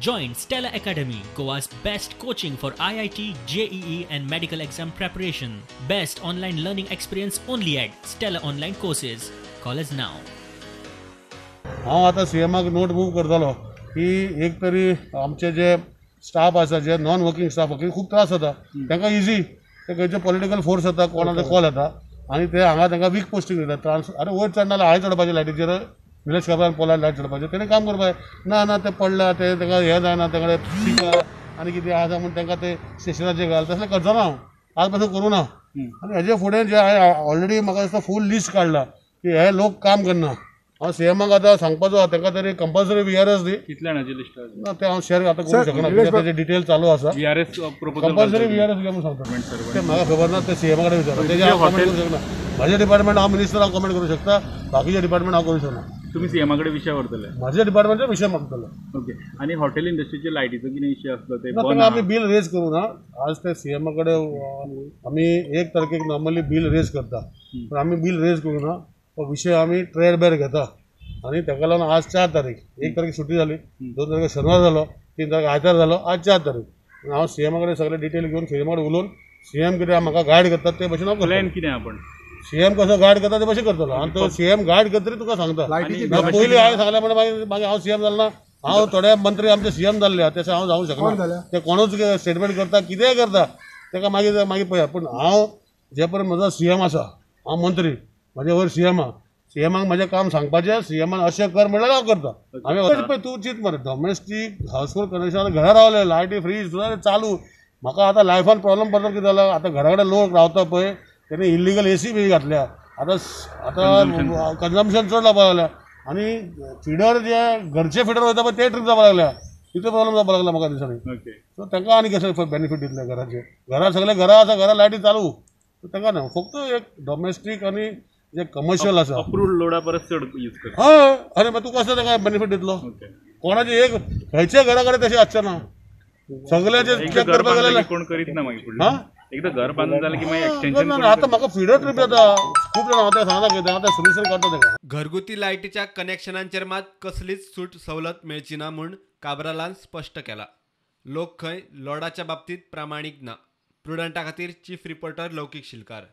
Join Stella Academy, Goa's best coaching for IIT, JEE and medical exam preparation. Best online learning experience only at Stella Online Courses. Call us now. हांव आतां सीएमाक note move करतलो की एक तरी आमचे जे staff आसा जे नॉन वर्किंग स्टाफ खूब त्रास जाता तांकां इजी ते खंयचे पॉलिटिकल फोर्स येता कोणाचो कॉल येता आनी ते हांगा तांकां वीक पोस्टींग दिता अरे वयर चडना जाल्यार हाय चडपाचें लायटीचेर निलेश काब्रान पोलार लायट चडपाचें तेणें काम करपाचें ना ते पडला ते ताका हें जायना तांकडे पिका आनी कितें आसा म्हूण तांकां ते स्टेशनाचेर घाल तसलें करचो ना हांव आज पासून करूं ना आनी हेजे फुडें जे हांवें ऑलरेडी म्हाका दिसता फूल लिस्ट काडला की हे लोक काम करना हांव सीएमाक आतां सांगपाचो आहा तांकां तरी कंपल्सरी VRS दी कितल्या जाणांची लिस्ट ना ते हांव शेअर आतां करूंक शकना कित्याक तेजे डिटेल चालू आसा VRS प्रपोजल कंपल्सरी VRS घे म्हणून सांगता ते म्हाका खबर ना ते सीएमा कडेन विचारता तेजे हांव कमेंट करूंक शकना म्हाजे डिपार्टमेंट हांव मिनिस्टराक कमेंट करूंक शकता बाकीचे डिपार्टमेंट हांव करूंक शकना तुम्ही सीएमा कडे विषय व्हरतले म्हाज्या डिपार्टमेंटचा विशय मागतलो ओके आणि हॉटेल इंडस्ट्रीचे लायटीचो कितें इश्यू आसलो ते ताका आमी बिल रेज करूं ना आज ते सीएमा कडेन आमी 1 तारखेक नॉर्मली बिल रेज करता पण आमी बिल रेज करूं ना तो विशय आमी ट्रेड बेर घेता आनी ताका लागून आज 4 तारीख 1 तारीख सुटी जाली 2 तारखेक शेनवार जालो 3 तारखेक आयतार जालो आज 4 तारीख हांव सीएमा कडेन सगळे डिटेल घेवन सीएमा कडेन उलोवन सीएम कितें म्हाका गायड करतात ते भशेन हांव प्लॅन कितें आपण सीएम कसो गायड करता ते भशेन करतलो आनी तो सीएम गायड करता तरी तुका सांगता पयलीं हांवें सांगलें म्हणून मागीर हांव सीएम जालो ना हांव थोडे मंत्री आमचे सीएम जाल्ले तशें हांव जावंक शकना ते कोणूच स्टेटमेंट करता कितेंय करता ताका मागीर पळया पूण हांव जे पर्यंत म्हजो सीएम आसा हांव मंत्री म्हाजे वयर सीएम आहा सीएमाक म्हाजें काम सांगपाचें सीएमान अशें कर म्हणल्यार हांव करता हांवें तूं चिंत मरे डॉमेस्टीक हावसहोल्ड कनेक्शन घरा रावले लायटी फ्रीज सुद्दां चालू म्हाका आतां लायफान प्रॉब्लम पडटा कितें जाला आतां घरा कडेन लोक रावता पळय तेणी इल्लिगल AC बी घातल्या आतां कन्जम्पशन चड जावपाक लागल्या आनी फिडर जे घरचे फिडर वयता पळय ते ट्रीप जावपाक लागल्या तितलो प्रॉब्लम जावपाक लागला म्हाका दिसनी सो तांकां आनी कशें बेनिफीट दितले घराचे घरा सगळे घरा आसा घरा लायटी चालू तांकां ना फक्त एक डॉमेस्टीक आनी जे कमर्शियल आसा अप्रूव्ड लोडा परस चड यूज करता हय अरे मागीर तूं कसो ताका बेनिफीट दितलो कोणाचे एक खंयचे घरा कडेन तशें आसचें ना सगळ्याचे चेक करपाक गेल्यार कोण करीत ना मागीर एकदा घर बांदून जालें की मागीर एक्सटेंशन आतां म्हाका फिडर ट्रीप येता खूब जाणां हांव सांगता कितें हांव तें सुरक्षीत काडटा ताका घरगुती लायटीच्या कनेक्शनांचेर मात कसलीच सूट सवलत मेळची ना म्हूण काब्रालान स्पश्ट केला. लोक खंय लॉडाच्या बाबतीत प्रामाणीक ना. प्रुडंटा खातीर चीफ रिपोर्टर लौकीक शिलकार.